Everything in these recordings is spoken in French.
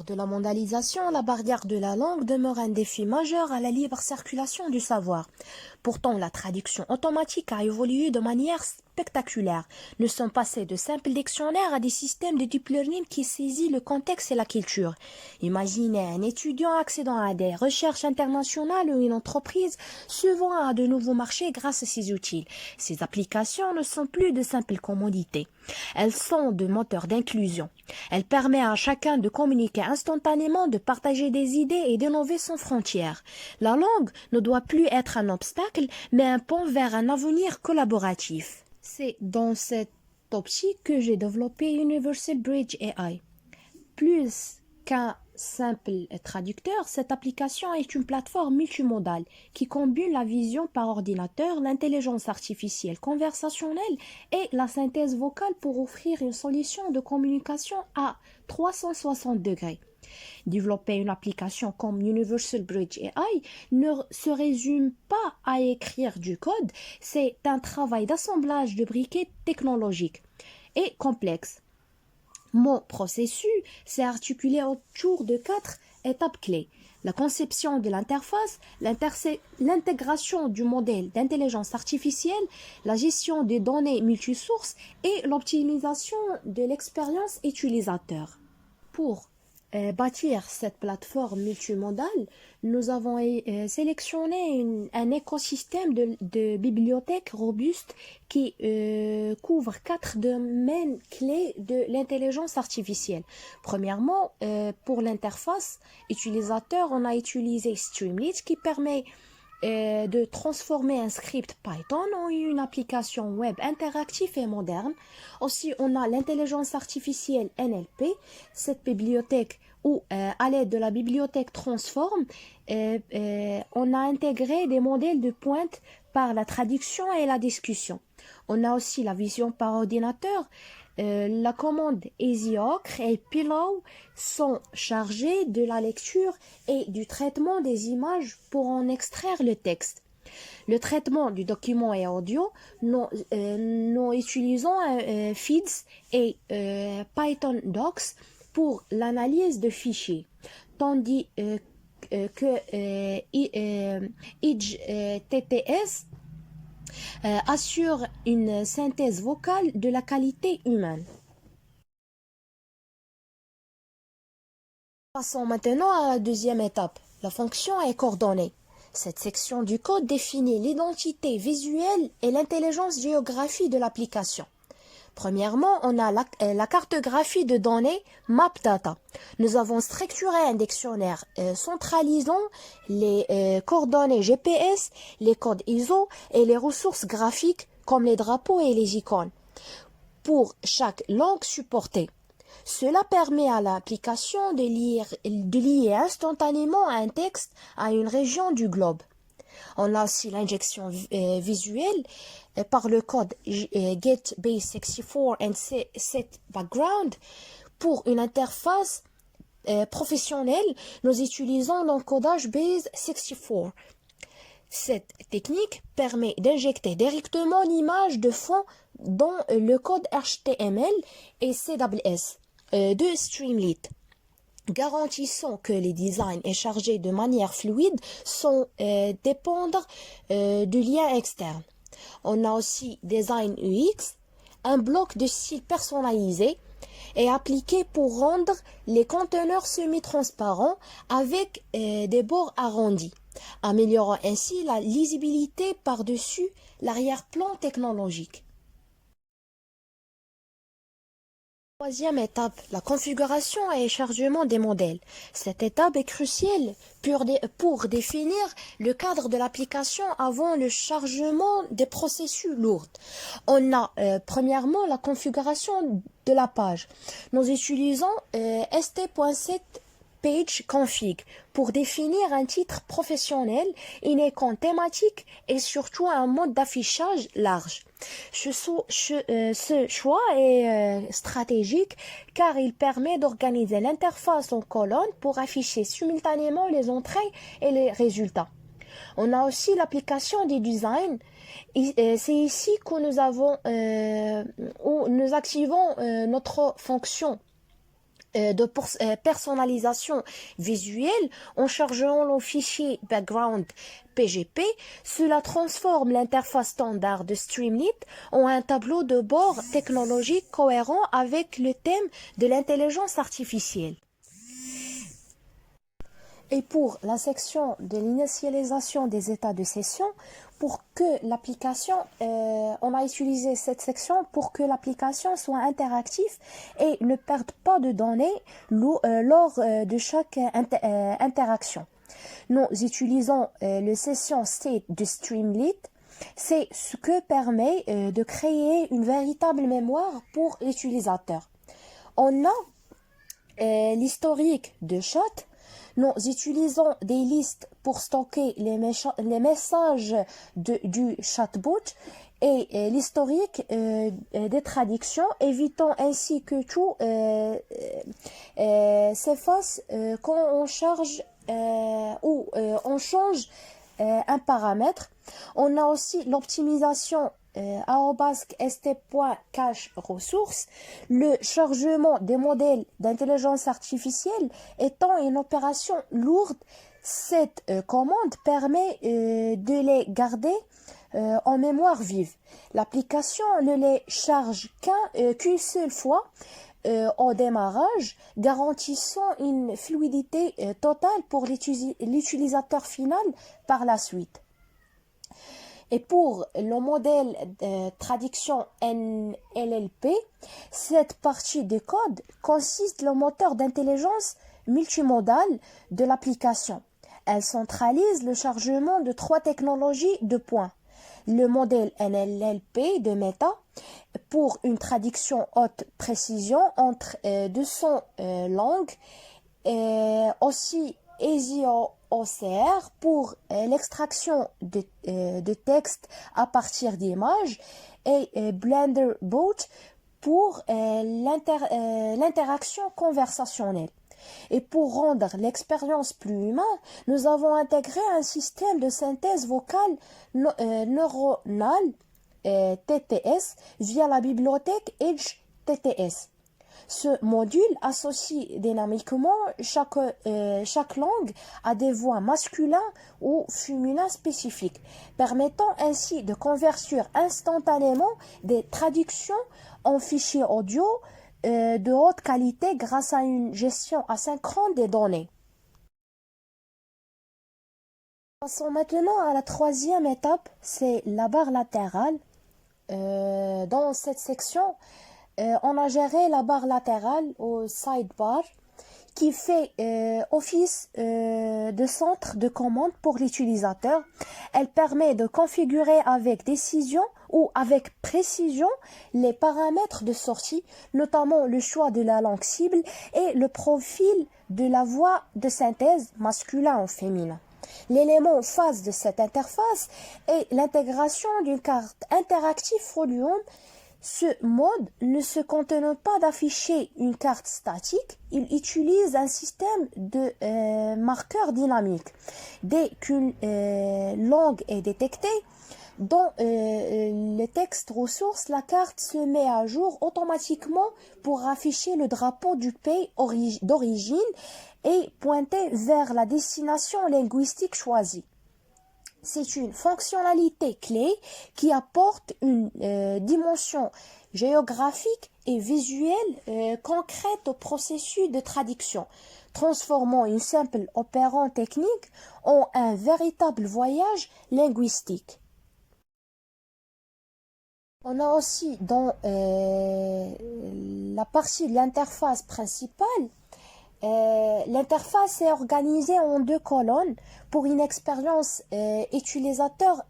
de la mondialisation, la barrière de la langue demeure un défi majeur à la libre circulation du savoir. Pourtant, la traduction automatique a évolué de manière spectaculaire. Nous sommes passés de simples dictionnaires à des systèmes de deep learning qui saisissent le contexte et la culture. Imaginez un étudiant accédant à des recherches internationales ou une entreprise s'ouvrant à de nouveaux marchés grâce à ces outils. Ces applications ne sont plus de simples commodités. Elles sont de moteurs d'inclusion. Elles permettent à chacun de communiquer instantanément, de partager des idées et d'innover sans frontières. La langue ne doit plus être un obstacle, mais un pont vers un avenir collaboratif. C'est dans cette optique que j'ai développé Universal Bridge AI. Plus qu'un simple traducteur, cette application est une plateforme multimodale qui combine la vision par ordinateur, l'intelligence artificielle conversationnelle et la synthèse vocale pour offrir une solution de communication à 360 degrés. Développer une application comme Universal Bridge AI ne se résume pas à écrire du code, c'est un travail d'assemblage de briquets technologiques et complexe. Mon processus s'est articulé autour de 4 étapes clés. La conception de l'interface, l'intégration du modèle d'intelligence artificielle, la gestion des données multisources et l'optimisation de l'expérience utilisateur. Pour bâtir cette plateforme multimodale, nous avons sélectionné un écosystème de bibliothèques robustes qui couvre 4 domaines clés de l'intelligence artificielle. Premièrement, pour l'interface utilisateur, on a utilisé Streamlit qui permet de transformer un script Python en une application web interactive et moderne. Aussi, on a l'intelligence artificielle NLP, cette bibliothèque où, à l'aide de la bibliothèque Transform, on a intégré des modèles de pointe par la traduction et la discussion. On a aussi la vision par ordinateur. La commande EasyOcre et Pillow sont chargées de la lecture et du traitement des images pour en extraire le texte. Le traitement du document et audio, nous utilisons Feeds et Python Docs pour l'analyse de fichiers, tandis que Edge TTS assure une synthèse vocale de la qualité humaine. Passons maintenant à la deuxième étape. La fonction est coordonnée. Cette section du code définit l'identité visuelle et l'intelligence géographique de l'application. Premièrement, on a la cartographie de données MapData. Nous avons structuré un dictionnaire centralisant les coordonnées GPS, les codes ISO et les ressources graphiques comme les drapeaux et les icônes pour chaque langue supportée. Cela permet à l'application de lier instantanément un texte à une région du globe. On a aussi l'injection visuelle par le code GetBase64 and setBackground. Pour une interface professionnelle, nous utilisons l'encodage Base64. Cette technique permet d'injecter directement l'image de fond dans le code HTML et CSS de Streamlit, garantissant que les designs et chargés de manière fluide sans dépendre de liens externes. On a aussi Design UX, un bloc de style personnalisé et appliqué pour rendre les conteneurs semi-transparents avec des bords arrondis, améliorant ainsi la lisibilité par-dessus l'arrière-plan technologique. Troisième étape, la configuration et chargement des modèles. Cette étape est cruciale pour définir le cadre de l'application avant le chargement des processus lourds. On a premièrement la configuration de la page. Nous utilisons st.set page config pour définir un titre professionnel, une icône thématique et surtout un mode d'affichage large. Ce choix est stratégique car il permet d'organiser l'interface en colonnes pour afficher simultanément les entrées et les résultats. On a aussi l'application des designs. C'est ici que où nous activons notre fonction personnalisation visuelle en chargeant le fichier background PGP. Cela transforme l'interface standard de Streamlit en un tableau de bord technologique cohérent avec le thème de l'intelligence artificielle. Et pour la section de l'initialisation des états de session, pour que l'application, on a utilisé cette section pour que l'application soit interactive et ne perde pas de données lors de chaque interaction. Nous utilisons le session state de Streamlit. C'est ce que permet de créer une véritable mémoire pour l'utilisateur. On a l'historique de chat. Nous utilisons des listes pour stocker les messages du chatbot et l'historique des traductions, évitant ainsi que tout s'efface quand on charge ou on change un paramètre. On a aussi l'optimisation st.cache ressources, le chargement des modèles d'intelligence artificielle étant une opération lourde. Cette commande permet de les garder en mémoire vive. L'application ne les charge qu'une seule fois au démarrage, garantissant une fluidité totale pour l'utilisateur final par la suite. Et pour le modèle de traduction NLP, cette partie de code consiste le moteur d'intelligence multimodale de l'application. Elle centralise le chargement de 3 technologies de points. Le modèle NLP de Meta pour une traduction haute précision entre 200 langues, aussi EasyOCR pour l'extraction de texte à partir d'images et BlenderBot pour l'interaction conversationnelle. Et pour rendre l'expérience plus humaine, nous avons intégré un système de synthèse vocale neuronale TTS via la bibliothèque Edge TTS. Ce module associe dynamiquement chaque langue à des voix masculines ou féminines spécifiques, permettant ainsi de convertir instantanément des traductions en fichiers audio de haute qualité grâce à une gestion asynchrone des données. Passons maintenant à la 3e étape, c'est la barre latérale. Dans cette section, on a géré la barre latérale au sidebar qui fait office de centre de commande pour l'utilisateur. Elle permet de configurer avec décision ou avec précision les paramètres de sortie, notamment le choix de la langue cible et le profil de la voix de synthèse masculin ou féminin. L'élément phase de cette interface est l'intégration d'une carte interactive Folium. Ce mode ne se contente pas d'afficher une carte statique, il utilise un système de marqueurs dynamiques. Dès qu'une langue est détectée, dans le texte ressource, la carte se met à jour automatiquement pour afficher le drapeau du pays d'origine et pointer vers la destination linguistique choisie. C'est une fonctionnalité clé qui apporte une dimension géographique et visuelle concrète au processus de traduction, transformant une simple opérant technique en un véritable voyage linguistique. On a aussi dans la partie de l'interface principale, l'interface est organisée en 2 colonnes pour une expérience utilisateur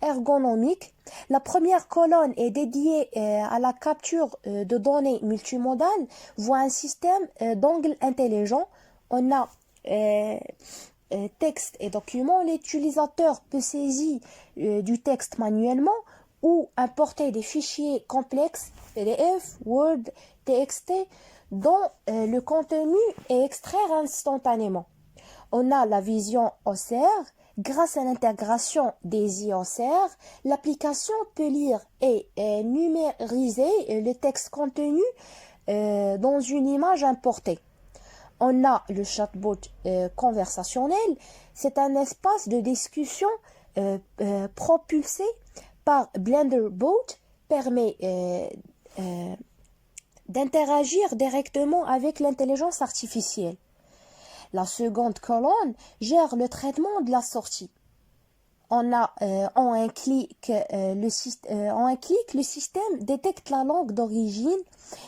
ergonomique. La première colonne est dédiée à la capture de données multimodales via un système d'angles intelligents. On a texte et documents. L'utilisateur peut saisir du texte manuellement ou importer des fichiers complexes PDF, Word, TXT dont le contenu est extraire instantanément. On a la vision OCR. Grâce à l'intégration des IOCR, l'application peut lire et numériser le texte contenu dans une image importée. On a le chatbot conversationnel, c'est un espace de discussion propulsé par BlenderBot, permet d'interagir directement avec l'intelligence artificielle. La seconde colonne gère le traitement de la sortie. En un clic, le système détecte la langue d'origine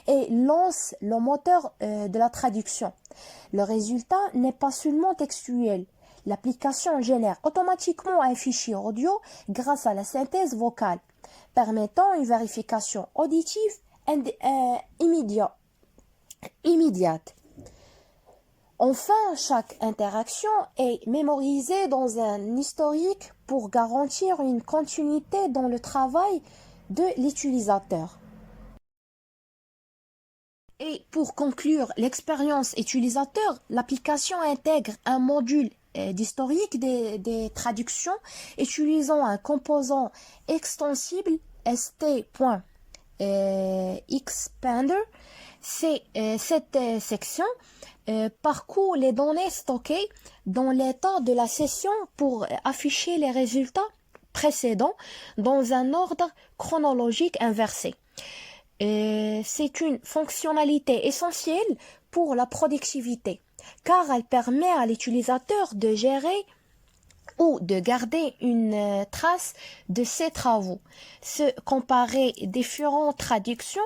et lance le moteur de la traduction. Le résultat n'est pas seulement textuel. L'application génère automatiquement un fichier audio grâce à la synthèse vocale, permettant une vérification auditive immédiate. Enfin, chaque interaction est mémorisée dans un historique pour garantir une continuité dans le travail de l'utilisateur. Et pour conclure l'expérience utilisateur, l'application intègre un module d'historique des traductions utilisant un composant extensible st.expander. Cette section parcourt les données stockées dans l'état de la session pour afficher les résultats précédents dans un ordre chronologique inversé. C'est une fonctionnalité essentielle pour la productivité, car elle permet à l'utilisateur de gérer ou de garder une trace de ses travaux, se comparer différentes traductions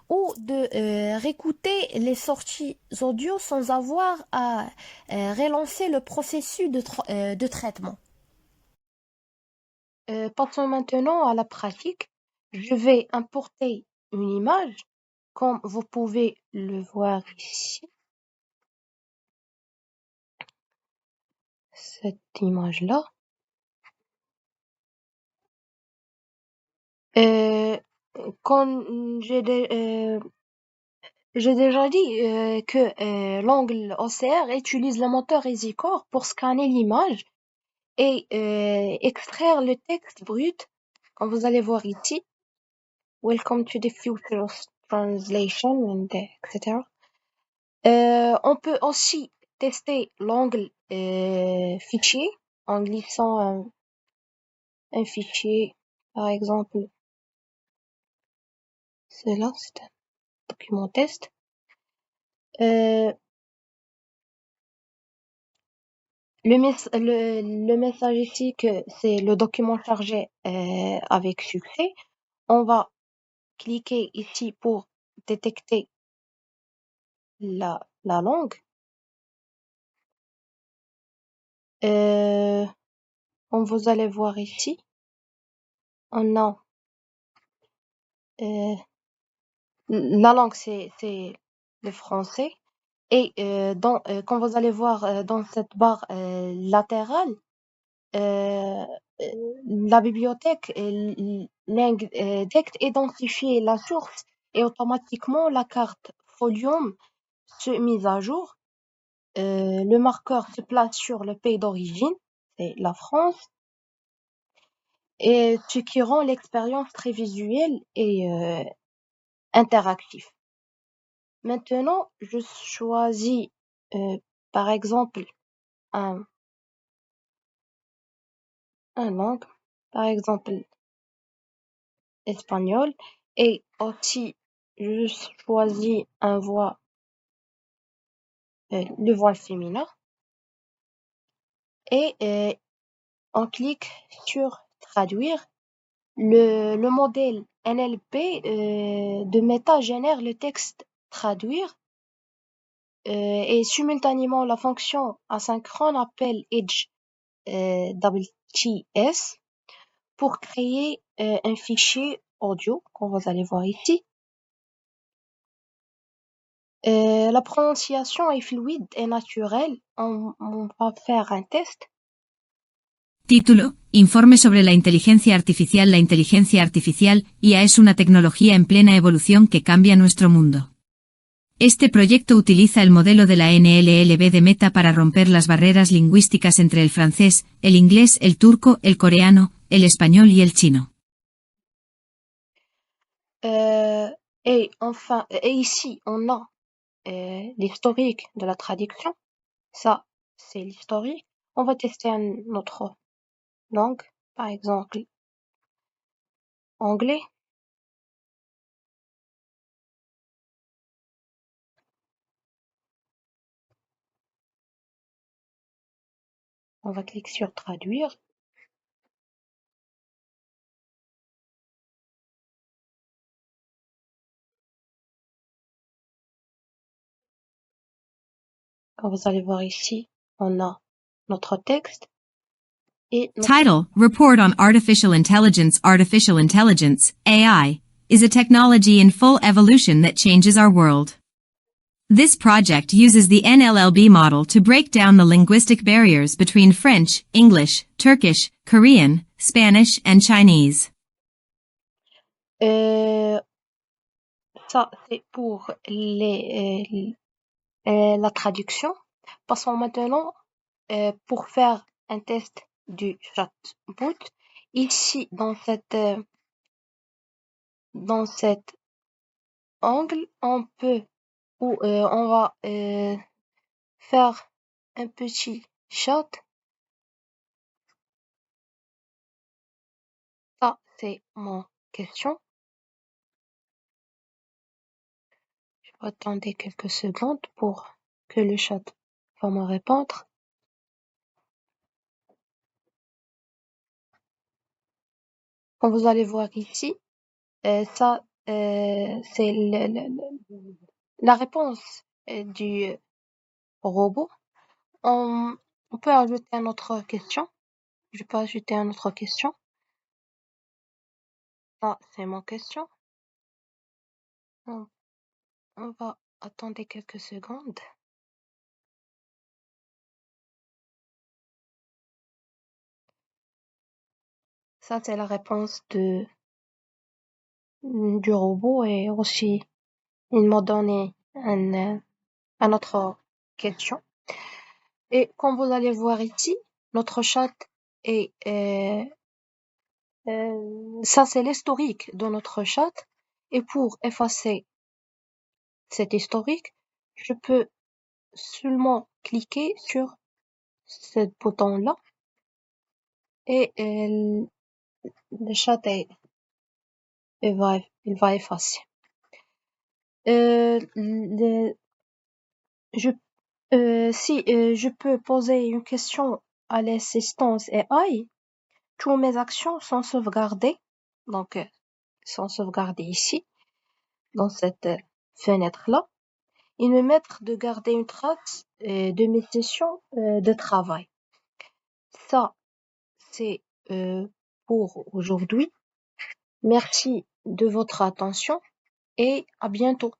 ou de réécouter les sorties audio sans avoir à relancer le processus de traitement. Passons maintenant à la pratique. Je vais importer une image, comme vous pouvez le voir ici. Cette image-là. Comme j'ai déjà dit que l'angle OCR utilise le moteur EasyCore pour scanner l'image et extraire le texte brut, comme vous allez voir ici. Welcome to the future of translation, and etc. On peut aussi tester l'angle fichier en glissant un fichier, par exemple. Cela, c'est un document test. Le message ici que c'est le document chargé avec succès. On va cliquer ici pour détecter la langue. Comme vous allez voir ici, on a la langue, c'est le français. Et comme vous allez voir dans cette barre latérale, la bibliothèque identifie la source et automatiquement la carte Folium se mise à jour. Le marqueur se place sur le pays d'origine, c'est la France, et ce qui rend l'expérience très visuelle et interactive. Maintenant, je choisis par exemple un langue, par exemple espagnol, et aussi je choisis le voile féminin, et on clique sur traduire. Le modèle NLP de Meta génère le texte traduire et simultanément la fonction asynchrone appelle Edge WTS pour créer un fichier audio, comme vous allez voir ici. La prononciation est fluide et naturelle. On va faire un test. Título: Informe sobre la inteligencia artificial. La inteligencia artificial, IA, es una tecnología en plena evolución que cambia nuestro mundo. Este proyecto utiliza el modelo de la NLLB de Meta para romper las barreras lingüísticas entre el francés, el inglés, el turco, el coreano, el español y el chino. Et enfin, et ici, on a l'historique de la traduction. Ça, c'est l'historique. On va tester une autre langue, par exemple anglais. On va cliquer sur traduire. Quand vous allez voir ici, on a notre texte et notre... Title, Report on Artificial Intelligence. Artificial intelligence, AI, is a technology in full evolution that changes our world. This project uses the NLLB model to break down the linguistic barriers between French, English, Turkish, Korean, Spanish, and Chinese. Ça, c'est pour la traduction. Passons maintenant pour faire un test du chatbot. Ici, dans cet angle, on peut ou on va faire un petit chat. Ça, c'est mon question. Je vais attendre quelques secondes pour que le chat va me répondre. Quand vous allez voir ici, ça, c'est la réponse du robot. On peut ajouter une autre question. Je peux ajouter une autre question. Ça, c'est mon question. On va attendre quelques secondes. Ça, c'est la réponse du robot et aussi, il m'a donné une autre question. Et comme vous allez voir ici, notre chat est, ça c'est l'historique de notre chat. Et pour effacer cet historique, je peux seulement cliquer sur ce bouton-là et le chat il va effacer. Si je peux poser une question à l'assistance AI, toutes mes actions sont sauvegardées, donc sont sauvegardées ici, dans cette fenêtre-là. Ils me mettent de garder une trace de mes sessions de travail. Ça, c'est pour aujourd'hui. Merci de votre attention et à bientôt.